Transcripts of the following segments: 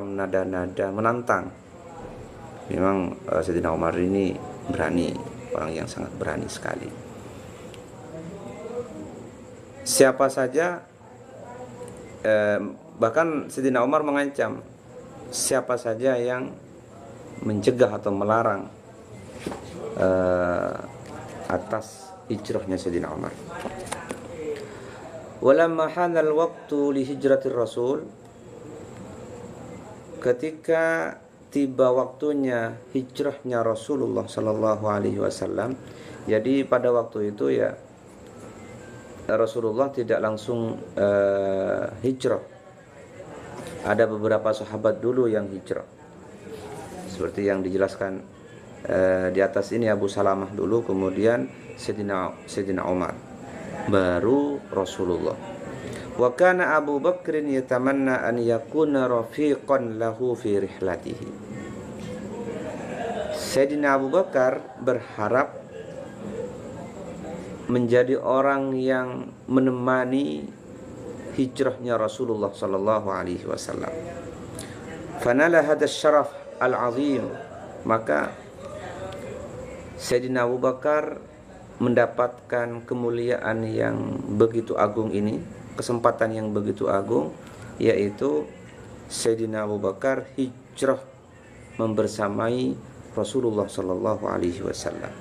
nada-nada menantang. Memang Sayyidina Umar ini berani, orang yang sangat berani sekali. Siapa saja, bahkan Sayyidina Umar mengancam siapa saja yang mencegah atau melarang atas hijrahnya Sayyidina Umar. Walamma hanal waqtu li hijratir Rasul, ketika tiba waktunya hijrahnya Rasulullah sallallahu alaihi wasallam. Jadi pada waktu itu ya Rasulullah tidak langsung hijrah. Ada beberapa sahabat dulu yang hijrah. Seperti yang dijelaskan di atas ini, Abu Salamah dulu, kemudian Sayyidina Umar, baru Rasulullah. Wa kana Abu Bakrin yatamanna an yakuna rafiqan lahu fi rihlatihi. Sayyidina Abu Bakar berharap menjadi orang yang menemani hijrahnya Rasulullah sallallahu alaihi wasallam. Fanala hadha syaraf al-azim, maka Sayyidina Abu Bakar mendapatkan kemuliaan yang begitu agung ini, kesempatan yang begitu agung, yaitu Sayyidina Abu Bakar hijrah membersamai Rasulullah sallallahu alaihi wasallam.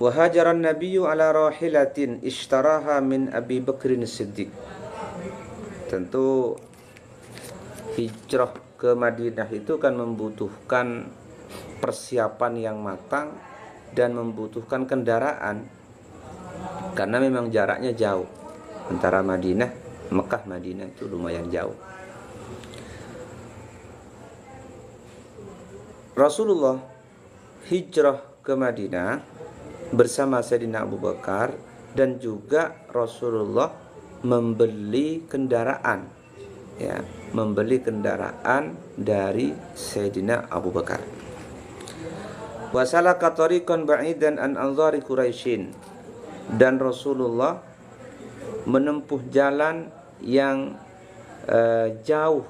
Wa hajara an-nabiyyu ala rahilatin ishtaraha min Abi Bakrin As-Siddiq. Tentu hijrah ke Madinah itu kan membutuhkan persiapan yang matang dan membutuhkan kendaraan, karena memang jaraknya jauh antara Mekah Madinah itu lumayan jauh. Rasulullah hijrah ke Madinah bersama Sayyidina Abu Bakar, dan juga Rasulullah membeli kendaraan, ya, membeli kendaraan dari Sayyidina Abu Bakar. Wa salaka tariqan ba'idan an anzari Quraisyin, dan Rasulullah menempuh jalan yang jauh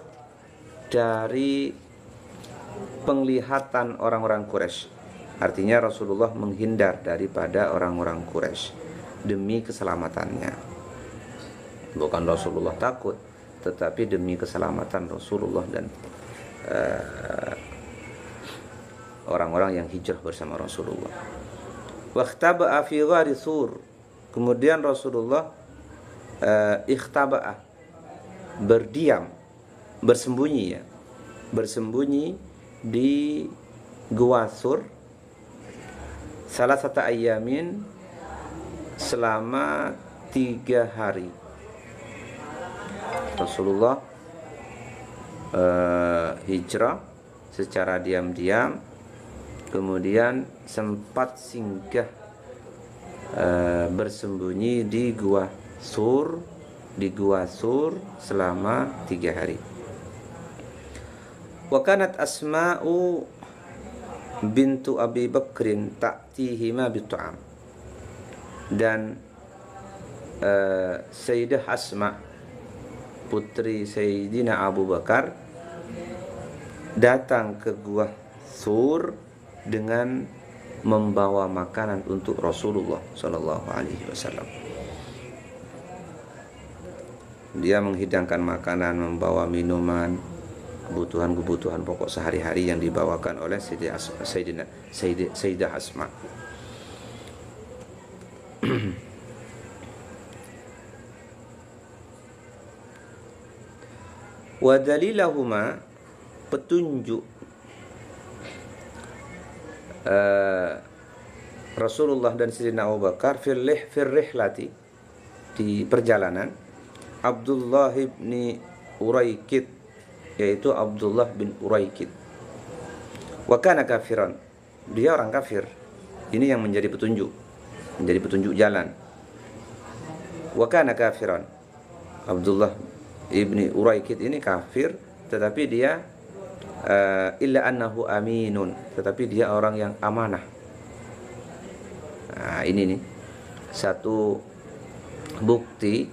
dari penglihatan orang-orang Quraisy. Artinya Rasulullah menghindar daripada orang-orang Quraisy demi keselamatannya. Bukan Rasulullah takut, tetapi demi keselamatan Rasulullah dan orang-orang yang hijrah bersama Rasulullah. Wakhtaba'a fi ghari Thur, kemudian Rasulullah ikhtaba'a, berdiam, bersembunyi, ya, bersembunyi di Gua Thur salah satu ayamin, selama 3 hari. Rasulullah hijrah secara diam-diam, kemudian sempat singgah bersembunyi di Gua Thur, selama 3 hari. Wa kanat Asma'u bintu Abi Bakrin ta'tihima bit'am, dan Sayyidah Asma, putri Sayyidina Abu Bakar, datang ke Gua Thur dengan membawa makanan untuk Rasulullah sallallahu alaihi wasallam. Dia menghidangkan makanan, membawa minuman, kebutuhan pokok sehari-hari yang dibawakan oleh Sayyidah Asma. Wa dalilahuma, petunjuk Rasulullah dan Sayyidina Abu Bakar fil rihlati, di perjalanan, Abdullah bin Uraikid, yaitu Abdullah bin Uraikid. Wa kana kafiran, dia orang kafir. Ini yang menjadi petunjuk jalan. Wa kana kafiran, Abdullah ibni Uraikid ini kafir, tetapi dia illa annahu aminun, tetapi dia orang yang amanah. Nah, ini nih satu bukti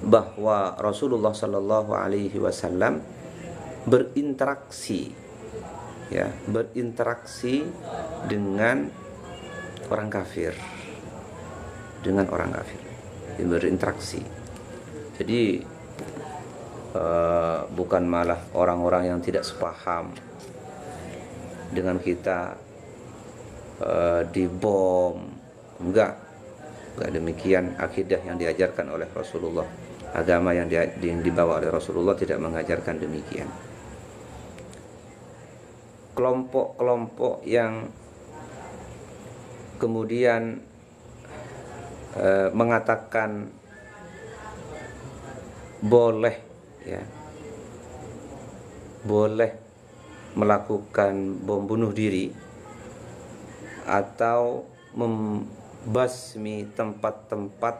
bahwa Rasulullah sallallahu alaihi wasallam berinteraksi, ya, berinteraksi dengan orang kafir, berinteraksi. Jadi bukan malah orang-orang yang tidak sepaham dengan kita dibom, enggak demikian akidah yang diajarkan oleh Rasulullah. Agama yang dibawa oleh Rasulullah tidak mengajarkan demikian. Kelompok-kelompok yang kemudian mengatakan boleh, ya, boleh melakukan bom bunuh diri atau membasmi tempat-tempat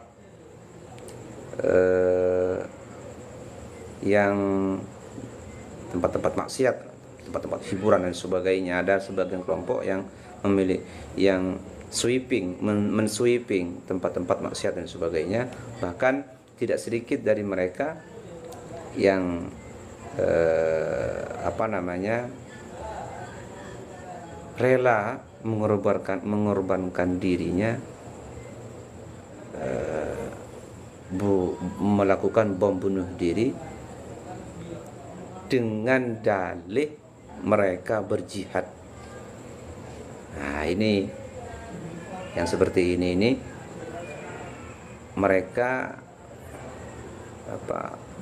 yang tempat-tempat maksiat, tempat-tempat hiburan dan sebagainya. Ada sebagian kelompok yang memilih yang mensweeping tempat-tempat maksiat dan sebagainya. Bahkan tidak sedikit dari mereka yang rela mengorbankan dirinya melakukan bom bunuh diri dengan dalih mereka berjihad. Nah, ini yang seperti ini mereka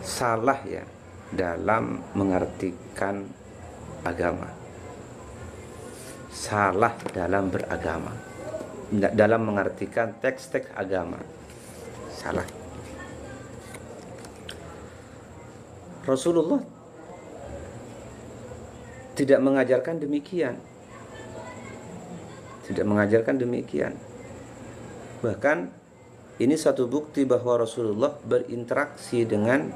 salah, ya, dalam mengartikan agama. Salah dalam beragama, dalam mengartikan teks-teks agama. Salah. Rasulullah tidak mengajarkan demikian. Tidak mengajarkan demikian. Bahkan ini satu bukti bahwa Rasulullah berinteraksi dengan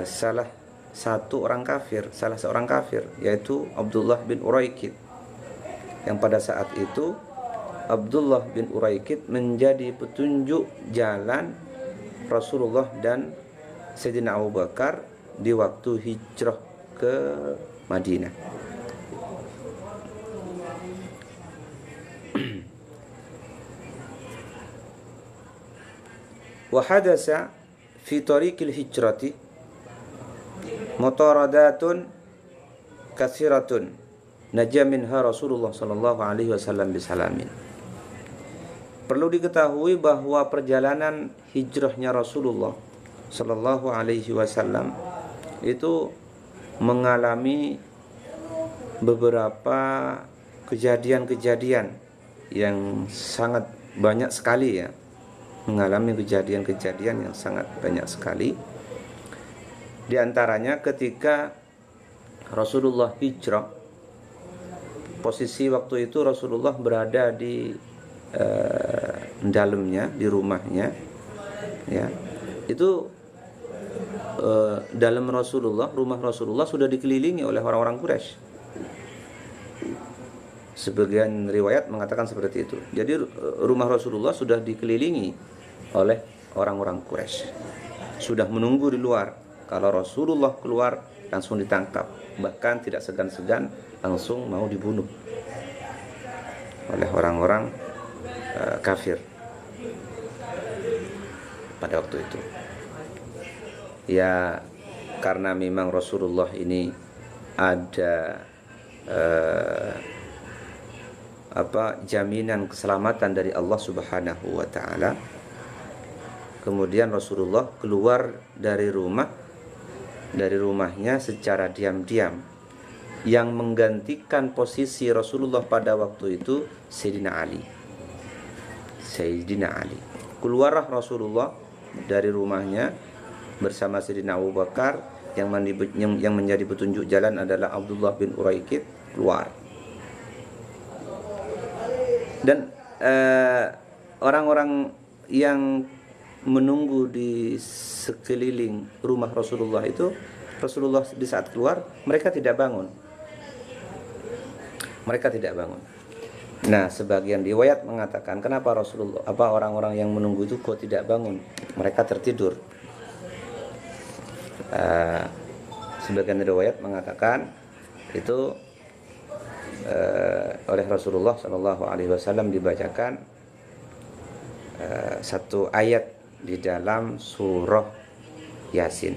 salah seorang kafir, yaitu Abdullah bin Uraikid, yang pada saat itu Abdullah bin Uraikid menjadi petunjuk jalan Rasulullah dan Sayyidina Abu Bakar di waktu hijrah ke Madinah. Wa hadasa fi tariqil hijrati mutaradatun katsiratun najja minha Rasulullah sallallahu alaihi wasallam bisalamin. Perlu diketahui bahwa perjalanan hijrahnya Rasulullah sallallahu alaihi wasallam itu mengalami beberapa kejadian-kejadian yang sangat banyak sekali, ya. Mengalami kejadian-kejadian yang sangat banyak sekali. Di antaranya ketika Rasulullah hijrah, posisi waktu itu Rasulullah berada di dalamnya, di rumahnya, ya. Itu dalam rumah Rasulullah sudah dikelilingi oleh orang-orang Quraisy. Sebagian riwayat mengatakan seperti itu. Jadi rumah Rasulullah sudah dikelilingi oleh orang-orang Quraisy. Sudah menunggu di luar. Kalau Rasulullah keluar langsung ditangkap. Bahkan tidak segan-segan langsung mau dibunuh oleh orang-orang kafir pada waktu itu. Ya, karena memang Rasulullah ini ada jaminan keselamatan dari Allah Subhanahu wa taala. Kemudian Rasulullah keluar dari rumahnya secara diam-diam. Yang menggantikan posisi Rasulullah pada waktu itu Sayyidina Ali. Keluarlah Rasulullah dari rumahnya bersama Sayyidina Abu Bakar, yang menjadi petunjuk jalan adalah Abdullah bin Uraikid, keluar. Dan orang-orang yang menunggu di sekeliling rumah Rasulullah itu, Rasulullah di saat keluar mereka tidak bangun. Nah, sebagian riwayat mengatakan kenapa orang-orang yang menunggu itu kok tidak bangun? Mereka tertidur. Sebagian riwayat mengatakan itu oleh Rasulullah Shallallahu Alaihi Wasallam dibacakan satu ayat di dalam surah Yasin.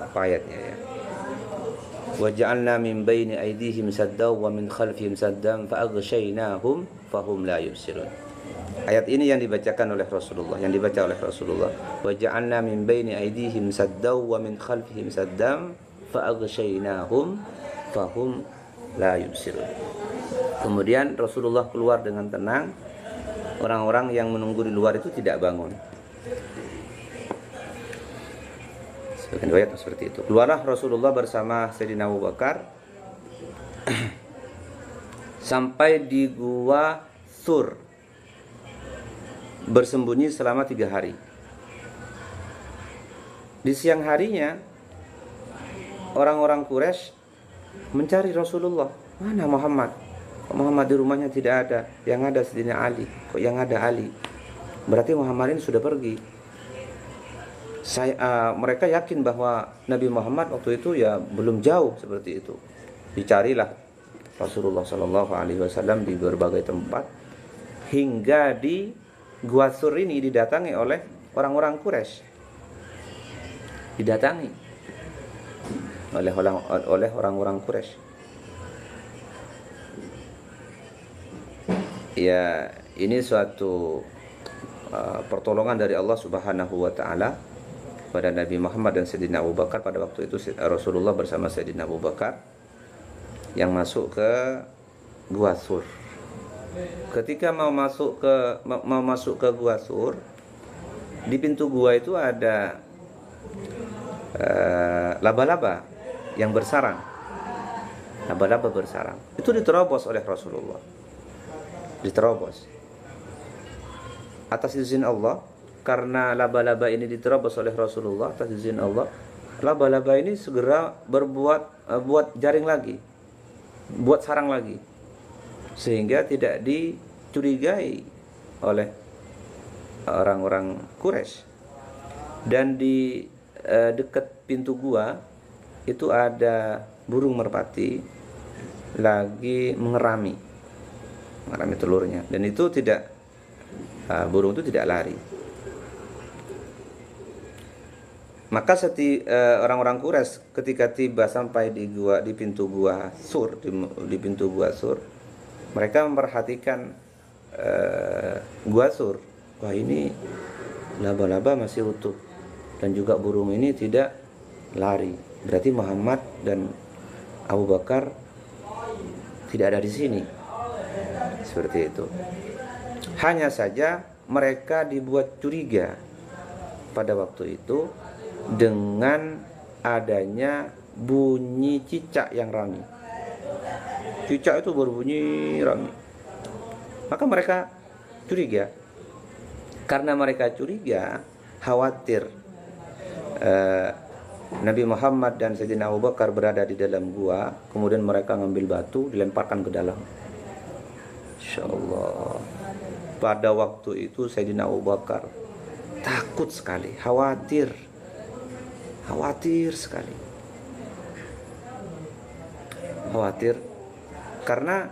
Apa ayatnya ya? وَجَعَلْنَا مِنْ بَيْنِ أَيْدِيهِمْ سَدًّا وَمِنْ خَلْفِهِمْ سَدًّا فَأَغْشَيْنَاهُمْ فَهُمْ لَا يُبْصِرُونَ. Ayat ini yang dibacakan oleh Rasulullah, yang dibaca oleh Rasulullah. وَجَعَلْنَا مِنْ بَيْنِ أَيْدِيهِمْ سَدًّا وَمِنْ خَلْفِهِمْ سَدًّا فَأَغْشَيْنَاهُمْ فَهُمْ لَا يُبْصِرُونَ. Kemudian Rasulullah keluar dengan tenang. Orang-orang yang menunggu di luar itu tidak bangun. Sebagian riwayat seperti itu. Keluarlah Rasulullah bersama Sayyidina Abu Bakar sampai di gua Sur, bersembunyi selama 3 hari. Di siang harinya orang-orang Quraisy mencari Rasulullah. Mana Muhammad? Kok Muhammad di rumahnya tidak ada? Yang ada Sayyidina Ali. Kok yang ada Ali? Berarti Muhammad ini sudah pergi. Mereka yakin bahwa Nabi Muhammad waktu itu ya belum jauh seperti itu. Dicarilah Rasulullah Shallallahu Alaihi Wasallam di berbagai tempat hingga di Gua Sur ini didatangi oleh orang-orang Quraisy. Didatangi oleh orang-orang Quraisy. Ya, ini suatu pertolongan dari Allah Subhanahu wa taala pada Nabi Muhammad dan Sayyidina Abu Bakar. Pada waktu itu Rasulullah bersama Sayyidina Abu Bakar yang masuk ke Gua Sur. Ketika mau masuk ke Gua Sur, di pintu gua itu ada laba-laba yang bersarang. Laba-laba bersarang. Itu diterobos oleh Rasulullah. Diterobos atas izin Allah. Karena laba-laba ini diterobos oleh Rasulullah atas izin Allah, laba-laba ini segera buat jaring lagi, buat sarang lagi, sehingga tidak dicurigai oleh orang-orang Quraisy. Dan di dekat pintu gua itu ada burung merpati lagi mengerami telurnya, dan itu burung itu tidak lari. Maka orang-orang Quraisy ketika tiba sampai di pintu gua Sur, di pintu gua Sur, mereka memperhatikan gua Sur. Wah, ini laba-laba masih utuh dan juga burung ini tidak lari. Berarti Muhammad dan Abu Bakar tidak ada di sini. Seperti itu. Hanya saja mereka dibuat curiga pada waktu itu dengan adanya bunyi cicak yang rami. Cicak itu berbunyi rami. Maka mereka curiga. Karena mereka curiga, khawatir Nabi Muhammad dan Sayyidina Abu Bakar berada di dalam gua, kemudian mereka ngambil batu dilemparkan ke dalam. Insyaallah. Pada waktu itu Sayyidina Abu Bakar takut sekali, khawatir sekali. Khawatir karena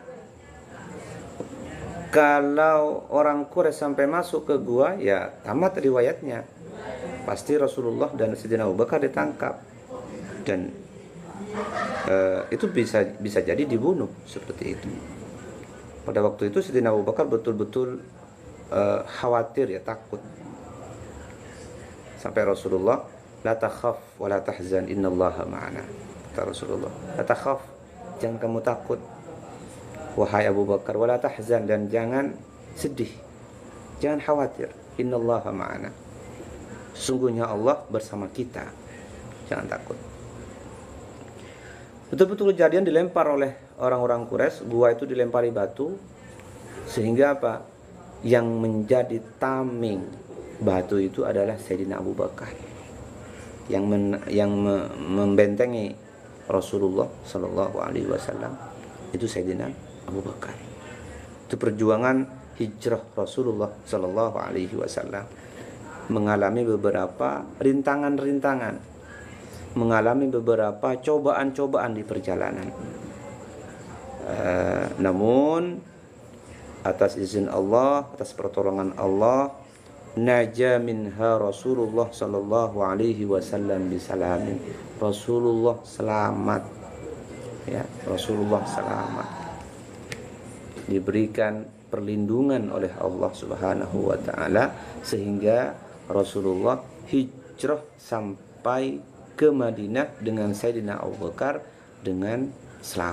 kalau orang Quraisy sampai masuk ke gua, ya tamat riwayatnya. Pasti Rasulullah dan Sayyidina Abu Bakar ditangkap dan itu bisa jadi dibunuh seperti itu. Pada waktu itu Sayyidina Abu Bakar betul-betul khawatir, ya takut. Sampai Rasulullah, la takhaf wa la tahzan innallaha ma'ana. Kata Rasulullah, la takhaf, jangan kamu takut wahai Abu Bakar, wa la tahzan, dan jangan sedih, jangan khawatir, innallaha ma'ana, sesungguhnya Allah bersama kita, jangan takut. Betul-betul kejadian dilempar oleh orang-orang Quraisy, gua itu dilempari batu, sehingga apa? Yang menjadi tameng batu itu adalah Sayyidina Abu Bakar, yang membentengi Rasulullah Sallallahu Alaihi Wasallam itu Sayyidina Abu Bakar. Itu perjuangan hijrah Rasulullah Shallallahu Alaihi Wasallam, mengalami beberapa rintangan-rintangan, mengalami beberapa cobaan-cobaan di perjalanan. Namun atas izin Allah, atas pertolongan Allah, naja minha Rasulullah Sallallahu Alaihi Wasallam bisalamin. Rasulullah selamat, ya, Rasulullah selamat, diberikan perlindungan oleh Allah Subhanahu wa taala, sehingga Rasulullah hijrah sampai ke Madinah dengan Sayyidina Abu Bakar dengan selamat.